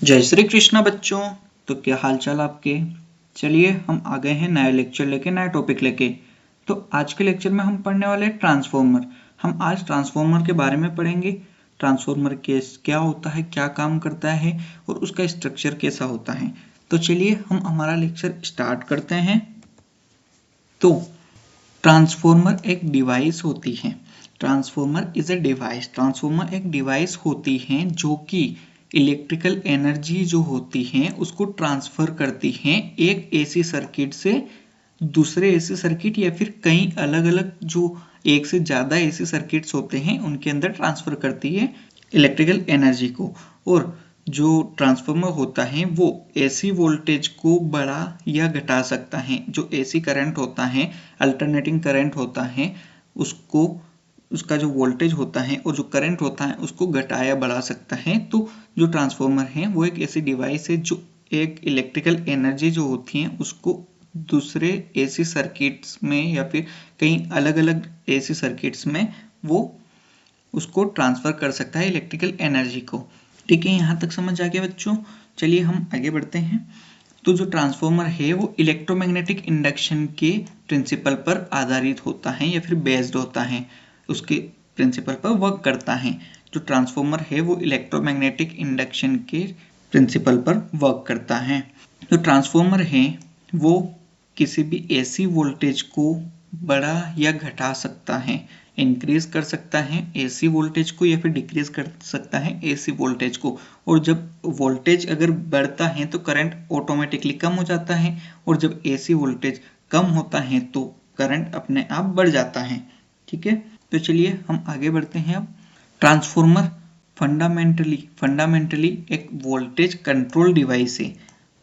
जय श्री कृष्णा बच्चों। तो क्या हाल चाल आपके। चलिए हम आ गए हैं नया लेक्चर लेके, नया टॉपिक लेके। तो आज के लेक्चर में हम पढ़ने वाले हैं ट्रांसफॉर्मर। हम आज ट्रांसफॉर्मर के बारे में पढ़ेंगे। ट्रांसफॉर्मर क्या होता है, क्या काम करता है और उसका स्ट्रक्चर कैसा होता है। तो चलिए हम हमारा लेक्चर स्टार्ट करते हैं। तो ट्रांसफॉर्मर एक डिवाइस होती है। Transformer is a device. Transformer एक डिवाइस होती है जो कि इलेक्ट्रिकल एनर्जी जो होती है उसको ट्रांसफर करती है एक एसी सर्किट से दूसरे एसी सर्किट या फिर कई अलग अलग जो एक से ज्यादा एसी सर्किट्स होते हैं उनके अंदर ट्रांसफर करती है इलेक्ट्रिकल एनर्जी को। और जो ट्रांसफार्मर होता है वो एसी वोल्टेज को बढ़ा या घटा सकता है। जो एसी करंट होता है, अल्टरनेटिंग करंट होता है, उसको उसका जो वोल्टेज होता है और जो करंट होता है उसको घटाया बढ़ा सकता है। तो जो ट्रांसफार्मर है वो एक ऐसी डिवाइस है जो एक इलेक्ट्रिकल एनर्जी जो होती है उसको दूसरे एसी सर्किट्स में या फिर कई अलग अलग एसी सर्किट्स में वो उसको ट्रांसफर कर सकता है इलेक्ट्रिकल एनर्जी को। ठीक है, यहाँ तक समझ आ गया बच्चों। चलिए हम आगे बढ़ते हैं। तो जो ट्रांसफॉर्मर है वो इलेक्ट्रोमैग्नेटिक इंडक्शन के प्रिंसिपल पर आधारित होता है या फिर बेस्ड होता है, उसके प्रिंसिपल पर वर्क करता है। जो ट्रांसफॉर्मर है वो इलेक्ट्रोमैग्नेटिक इंडक्शन के प्रिंसिपल पर वर्क करता है। जो ट्रांसफॉर्मर है वो किसी भी एसी वोल्टेज को बढ़ा या घटा सकता है, इंक्रीज कर सकता है एसी वोल्टेज को या फिर डिक्रीज कर सकता है एसी वोल्टेज को। और जब वोल्टेज अगर बढ़ता है तो करंट ऑटोमेटिकली कम हो जाता है और जब एसी वोल्टेज कम होता है तो करंट अपने आप बढ़ जाता है। ठीक है, तो चलिए हम आगे बढ़ते हैं। अब ट्रांसफॉर्मर फंडामेंटली एक वोल्टेज कंट्रोल डिवाइस है।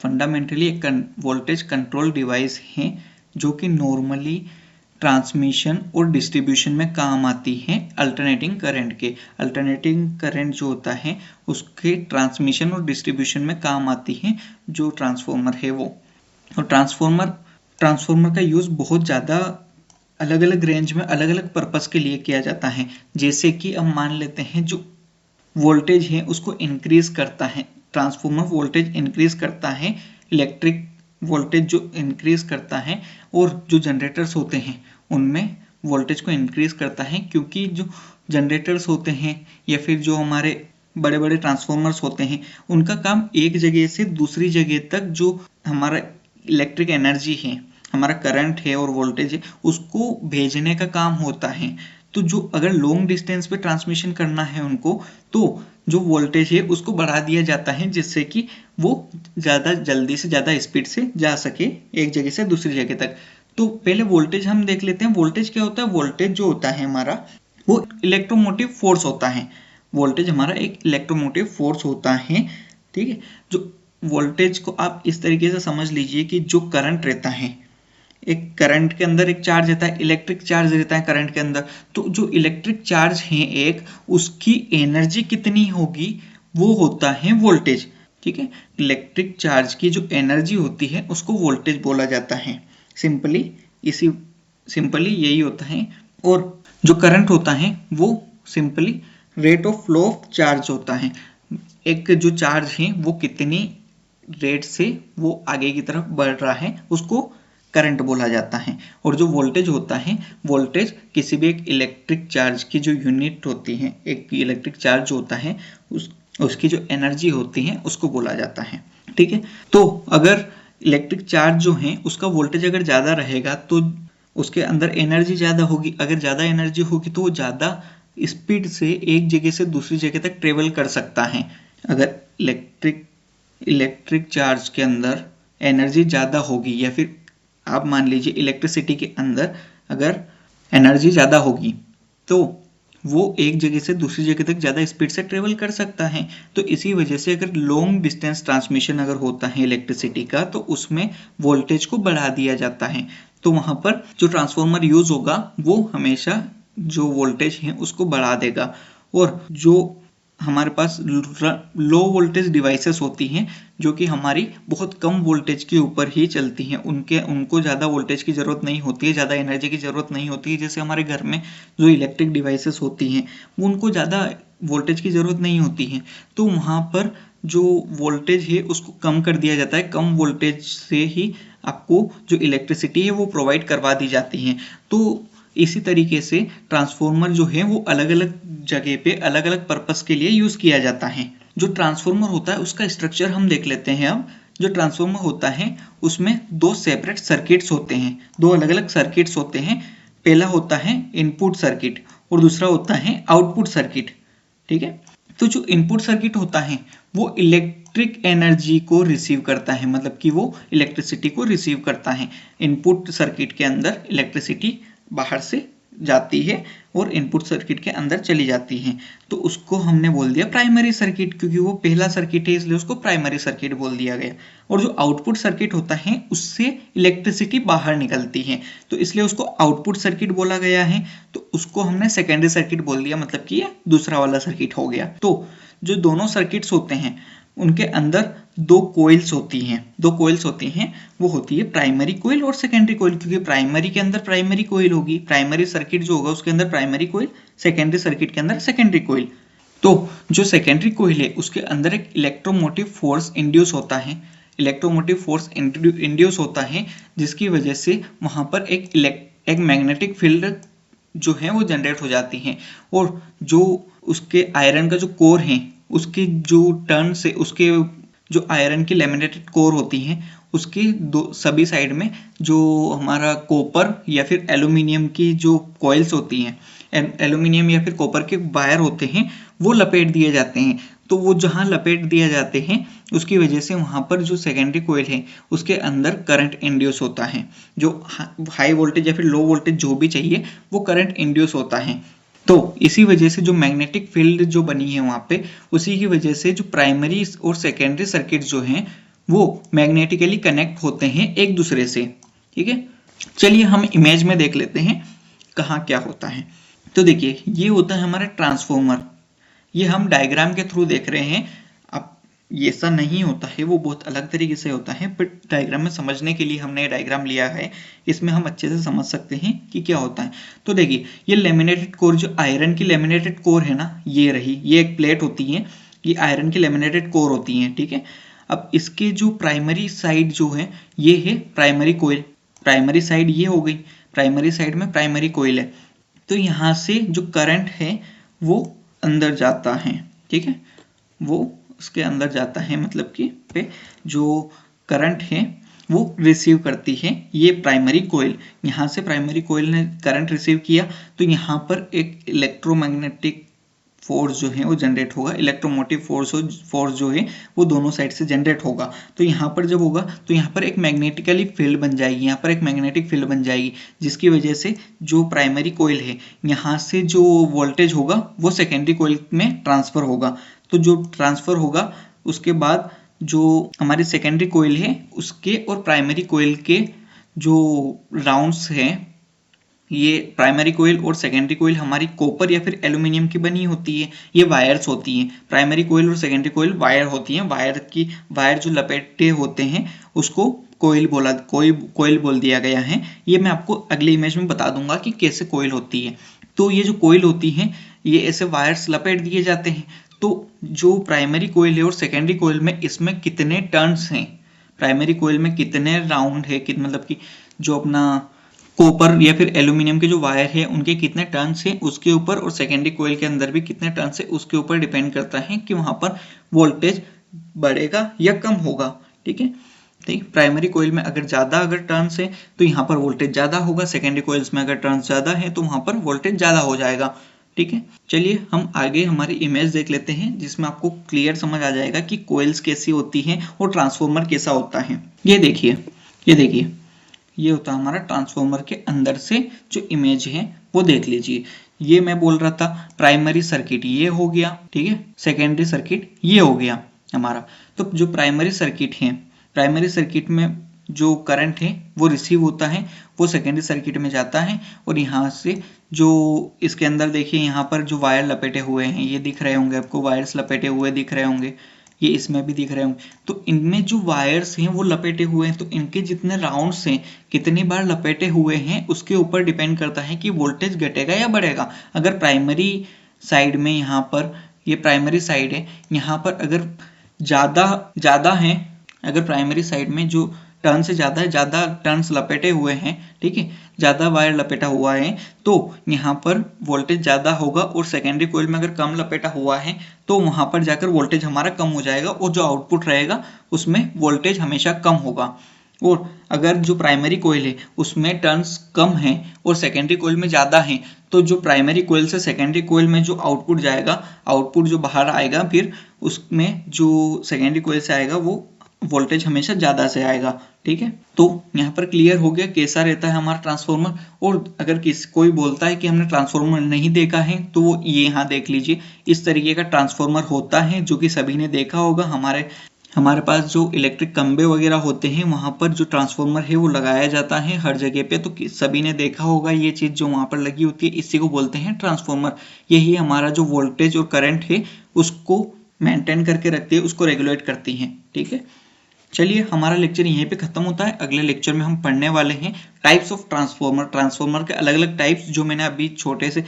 फंडामेंटली एक वोल्टेज कंट्रोल डिवाइस है जो कि नॉर्मली ट्रांसमिशन और डिस्ट्रीब्यूशन में काम आती है अल्टरनेटिंग करंट के। अल्टरनेटिंग करंट जो होता है उसके ट्रांसमिशन और डिस्ट्रीब्यूशन में काम आती है जो ट्रांसफॉर्मर है वो। और ट्रांसफॉर्मर का यूज बहुत ज़्यादा अलग अलग रेंज में अलग अलग पर्पस के लिए किया जाता है। जैसे कि अब मान लेते हैं जो वोल्टेज है उसको इंक्रीज करता है, ट्रांसफॉर्मर वोल्टेज इंक्रीज करता है, इलेक्ट्रिक वोल्टेज जो इंक्रीज करता है। और जो जनरेटर्स होते हैं उनमें वोल्टेज को इंक्रीज करता है, क्योंकि जो जनरेटर्स होते हैं या फिर जो हमारे बड़े बड़े ट्रांसफॉर्मर्स होते हैं उनका काम एक जगह से दूसरी जगह तक जो हमारा इलेक्ट्रिक एनर्जी है, हमारा करंट है और वोल्टेज है उसको भेजने का काम होता है। तो जो अगर लॉन्ग डिस्टेंस पे ट्रांसमिशन करना है उनको तो जो वोल्टेज है उसको बढ़ा दिया जाता है जिससे कि वो ज़्यादा जल्दी से ज़्यादा स्पीड से जा सके एक जगह से दूसरी जगह तक। तो पहले वोल्टेज हम देख लेते हैं। वोल्टेज क्या होता है? वोल्टेज जो होता है हमारा वो इलेक्ट्रोमोटिव फोर्स होता है। वोल्टेज हमारा एक इलेक्ट्रोमोटिव फोर्स होता है। ठीक है, जो वोल्टेज को आप इस तरीके से समझ लीजिए कि जो करंट रहता है, एक करंट के अंदर एक चार्ज रहता है, इलेक्ट्रिक चार्ज रहता है करंट के अंदर। तो जो इलेक्ट्रिक चार्ज है एक, उसकी एनर्जी कितनी होगी वो होता है वोल्टेज। ठीक है, इलेक्ट्रिक चार्ज की जो एनर्जी होती है उसको वोल्टेज बोला जाता है। सिंपली यही होता है। और जो करंट होता है वो simply rate of flow of charge होता है। एक जो चार्ज है वो कितनी रेट से वो आगे की तरफ बढ़ रहा है उसको करंट बोला जाता है। और जो वोल्टेज होता है, वोल्टेज किसी भी एक इलेक्ट्रिक चार्ज की जो यूनिट होती है, एक इलेक्ट्रिक चार्ज होता है उसकी जो एनर्जी होती है उसको बोला जाता है। ठीक है, तो अगर इलेक्ट्रिक चार्ज जो है उसका वोल्टेज अगर ज़्यादा रहेगा तो उसके अंदर एनर्जी ज़्यादा होगी। अगर ज़्यादा एनर्जी होगी तो वो ज़्यादा स्पीड से एक जगह से दूसरी जगह तक ट्रेवल कर सकता है। अगर इलेक्ट्रिक चार्ज के अंदर एनर्जी ज़्यादा होगी या फिर आप मान लीजिए इलेक्ट्रिसिटी के अंदर अगर एनर्जी ज़्यादा होगी तो वो एक जगह से दूसरी जगह तक ज़्यादा स्पीड से ट्रेवल कर सकता है। तो इसी वजह से अगर लॉन्ग डिस्टेंस ट्रांसमिशन अगर होता है इलेक्ट्रिसिटी का तो उसमें वोल्टेज को बढ़ा दिया जाता है। तो वहाँ पर जो ट्रांसफॉर्मर यूज होगा वो हमेशा जो वोल्टेज है उसको बढ़ा देगा। और जो हमारे पास लो वोल्टेज डिवाइसेस होती हैं जो कि हमारी बहुत कम वोल्टेज के ऊपर ही चलती हैं, उनको ज़्यादा वोल्टेज की ज़रूरत नहीं होती है, ज़्यादा एनर्जी की ज़रूरत नहीं होती है। जैसे हमारे घर में जो इलेक्ट्रिक डिवाइसेस होती हैं वो उनको ज़्यादा वोल्टेज की ज़रूरत नहीं होती है। तो वहाँ पर जो वोल्टेज है उसको कम कर दिया जाता है, कम वोल्टेज से ही आपको जो इलेक्ट्रिसिटी है वो प्रोवाइड करवा दी जाती है। तो इसी तरीके से ट्रांसफॉर्मर जो है वो अलग अलग जगह पे अलग अलग पर्पस के लिए यूज किया जाता है। जो ट्रांसफॉर्मर होता है उसका स्ट्रक्चर हम देख लेते हैं। अब जो ट्रांसफॉर्मर होता है उसमें दो सेपरेट सर्किट्स होते हैं, दो अलग अलग सर्किट्स होते हैं। पहला होता है इनपुट सर्किट और दूसरा होता है आउटपुट सर्किट। ठीक है, तो जो इनपुट सर्किट होता है वो इलेक्ट्रिक एनर्जी को रिसीव करता है, मतलब कि वो इलेक्ट्रिसिटी को रिसीव करता है। इनपुट सर्किट के अंदर इलेक्ट्रिसिटी बाहर से जाती है और इनपुट सर्किट के अंदर चली जाती है, तो उसको हमने बोल दिया प्राइमरी सर्किट, क्योंकि वो पहला सर्किट है इसलिए उसको प्राइमरी सर्किट बोल दिया गया। और जो आउटपुट सर्किट होता है उससे इलेक्ट्रिसिटी बाहर निकलती है, तो इसलिए उसको आउटपुट सर्किट बोला गया है। तो उसको हमने सेकेंडरी सर्किट बोल दिया, मतलब कि ये दूसरा वाला सर्किट हो गया। तो जो दोनों सर्किट्स होते हैं उनके अंदर दो कोइल्स होती हैं, वो होती है प्राइमरी कोइल और सेकेंडरी कोइल, क्योंकि प्राइमरी के अंदर प्राइमरी कोइल होगी, प्राइमरी सर्किट जो होगा उसके अंदर प्राइमरी कोइल, सेकेंडरी सर्किट के अंदर सेकेंडरी कोइल। तो जो सेकेंडरी कोइल है उसके अंदर एक इलेक्ट्रोमोटिव फोर्स इंड्यूस होता है, जिसकी वजह से वहां पर एक मैग्नेटिक फील्ड जो है वो जनरेट हो जाती है। और जो उसके आयरन का जो कोर है उसके जो टर्न से उसके जो आयरन की लैमिनेटेड कोर होती है उसके दो सभी साइड में जो हमारा कॉपर या फिर एल्यूमिनियम की जो कॉइल्स होती हैं, एल्यूमिनियम या फिर कॉपर के वायर होते हैं, वो लपेट दिए जाते हैं। तो वो जहां लपेट दिए जाते हैं उसकी वजह से वहां पर जो सेकेंडरी कोइल है उसके अंदर करंट इंड्यूस होता है। जो हाई वोल्टेज या फिर लो वोल्टेज जो भी चाहिए वो करंट इंड्यूस होता है। तो इसी वजह से जो मैग्नेटिक फील्ड जो बनी है वहां पे, उसी की वजह से जो प्राइमरी और सेकेंडरी सर्किट जो हैं वो मैग्नेटिकली कनेक्ट होते हैं एक दूसरे से। ठीक है, चलिए हम इमेज में देख लेते हैं कहाँ क्या होता है। तो देखिए ये होता है हमारा ट्रांसफॉर्मर, ये हम डायग्राम के थ्रू देख रहे हैं। अब ये ऐसा नहीं होता है, वो बहुत अलग तरीके से होता है, बट डायग्राम में समझने के लिए हमने डायग्राम लिया है, इसमें हम अच्छे से समझ सकते हैं कि क्या होता है। तो देखिए ये लेमिनेटेड कोर, जो आयरन की लेमिनेटेड कोर है ना, ये रही, ये एक प्लेट होती है, ये आयरन की लेमिनेटेड कोर होती है। ठीक है, अब इसके जो प्राइमरी साइड जो है ये है प्राइमरी कोइल, प्राइमरी साइड ये हो गई, प्राइमरी साइड में प्राइमरी कोइल है। तो यहाँ से जो करंट है वो अंदर जाता है। ठीक है, वो उसके अंदर जाता है, मतलब कि पे जो करंट है वो रिसीव करती है ये प्राइमरी कोइल। यहाँ से प्राइमरी कोइल ने करंट रिसीव किया तो यहाँ पर एक इलेक्ट्रोमैग्नेटिक फोर्स जो है वो जनरेट होगा, इलेक्ट्रोमोटिव फोर्स जो है वो दोनों साइड से जनरेट होगा। तो यहाँ पर जब होगा तो यहाँ पर एक मैग्नेटिकली फील्ड बन जाएगी, यहाँ पर एक मैग्नेटिक फील्ड बन जाएगी, जिसकी वजह से जो प्राइमरी कोइल है यहाँ से जो वोल्टेज होगा वो सेकेंडरी कोइल में ट्रांसफर होगा। तो जो ट्रांसफर होगा उसके बाद जो हमारी सेकेंडरी कोइल है उसके और प्राइमरी कोइल के जो राउंड्स हैं, ये प्राइमरी कोइल और सेकेंडरी कोइल हमारी कॉपर या फिर एल्यूमिनियम की बनी होती है, ये वायर्स होती हैं। प्राइमरी कोइल और सेकेंडरी कोइल वायर होती हैं, वायर जो लपेटे होते हैं उसको कोइल बोल दिया गया है। ये मैं आपको अगले इमेज में बता दूंगा कि कैसे कोइल होती है। तो ये जो कोइल होती है ये ऐसे वायर्स लपेट दिए जाते हैं। तो जो प्राइमरी कोइल है और सेकेंडरी कोइल में इसमें कितने टर्न्स हैं, प्राइमरी कोइल में कितने राउंड है, मतलब कि जो अपना कॉपर या फिर एल्यूमिनियम के जो वायर है उनके कितने टर्न्स हैं उसके ऊपर, और सेकेंडरी कोइल के अंदर भी कितने टर्न्स है उसके ऊपर डिपेंड करता है कि वहां पर वोल्टेज बढ़ेगा या कम होगा। ठीक है, ठीक, प्राइमरी कोइल में अगर टर्न्स है तो यहाँ पर वोल्टेज ज्यादा होगा, सेकेंडरी कोइल्स में अगर टर्न्स ज्यादा है तो वहां पर वोल्टेज ज्यादा हो जाएगा। ठीक है, चलिए हम आगे हमारी इमेज देख लेते हैं जिसमें आपको क्लियर समझ आ जाएगा कि कोइल्स कैसी होती हैं और ट्रांसफॉर्मर कैसा होता है। ये देखिए ये होता है हमारा ट्रांसफॉर्मर के अंदर से जो इमेज है वो देख लीजिए। ये मैं बोल रहा था प्राइमरी सर्किट ये हो गया, ठीक है, सेकेंडरी सर्किट ये हो गया हमारा। तो जो प्राइमरी सर्किट है, प्राइमरी सर्किट में जो करंट है वो रिसीव होता है, वो सेकेंडरी सर्किट में जाता है, और यहाँ से जो इसके अंदर देखिए यहाँ पर जो वायर लपेटे हुए हैं ये दिख रहे होंगे आपको, वायर्स लपेटे हुए दिख रहे होंगे, ये इसमें भी दिख रहे होंगे। तो इनमें जो वायर्स हैं वो लपेटे हुए हैं, तो इनके जितने राउंड्स हैं, कितनी बार लपेटे हुए हैं उसके ऊपर डिपेंड करता है कि वोल्टेज घटेगा या बढ़ेगा। अगर प्राइमरी साइड में यहाँ पर ये प्राइमरी साइड है, यहाँ पर अगर ज़्यादा हैं, अगर प्राइमरी साइड में जो टर्न से ज़्यादा टर्न्स लपेटे हुए हैं, ठीक है, ज़्यादा वायर लपेटा हुआ है, तो यहाँ पर वोल्टेज ज़्यादा होगा, और सेकेंडरी कोइल में अगर कम लपेटा हुआ है तो वहाँ पर जाकर वोल्टेज हमारा कम हो जाएगा, और जो आउटपुट रहेगा उसमें वोल्टेज हमेशा कम होगा। और अगर जो प्राइमरी कोइल है उसमें टर्न्स कम हैं और सेकेंडरी कोइल में ज़्यादा हैं, तो जो प्राइमरी कोइल से सेकेंडरी कोइल में जो आउटपुट जाएगा, आउटपुट जो बाहर आएगा, फिर उसमें जो सेकेंडरी कोइल से आएगा वो वोल्टेज हमेशा ज़्यादा से आएगा, ठीक है। तो यहाँ पर क्लियर हो गया कैसा रहता है हमारा ट्रांसफॉर्मर। और अगर कोई बोलता है कि हमने ट्रांसफॉर्मर नहीं देखा है, तो वो ये यहाँ देख लीजिए, इस तरीके का ट्रांसफॉर्मर होता है जो कि सभी ने देखा होगा। हमारे पास जो इलेक्ट्रिक खंबे वगैरह होते हैं वहाँ पर जो ट्रांसफॉर्मर है वो लगाया जाता है हर जगह पे, तो सभी ने देखा होगा ये चीज़ जो वहाँ पर लगी होती है, इसी को बोलते हैं ट्रांसफॉर्मर। यही हमारा जो वोल्टेज और करंट है उसको मेंटेन करके रखती है, उसको रेगुलेट करती है, ठीक है। चलिए हमारा लेक्चर यहीं पे खत्म होता है। अगले लेक्चर में हम पढ़ने वाले हैं टाइप्स ऑफ ट्रांसफॉर्मर के अलग अलग टाइप्स, जो मैंने अभी छोटे से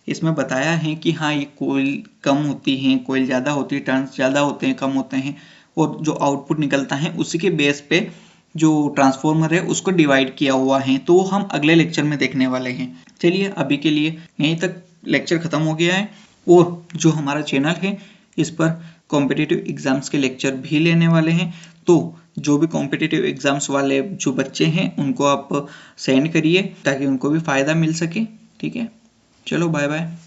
इसमें बताया है कि हाँ ये कोयल कम होती है, कोयल ज़्यादा होती है, टर्न्स ज़्यादा होते हैं, कम होते हैं, और जो आउटपुट निकलता है उसी के बेस पे जो ट्रांसफॉर्मर है उसको डिवाइड किया हुआ है, तो हम अगले लेक्चर में देखने वाले हैं। चलिए अभी के लिए यहीं तक लेक्चर खत्म हो गया है, और जो हमारा चैनल है इस पर कॉम्पिटिटिव एग्जाम्स के लेक्चर भी लेने वाले हैं, तो जो भी कॉम्पिटिटिव एग्जाम्स वाले जो बच्चे हैं उनको आप सेंड करिए ताकि उनको भी फ़ायदा मिल सके, ठीक है। चलो बाय बाय।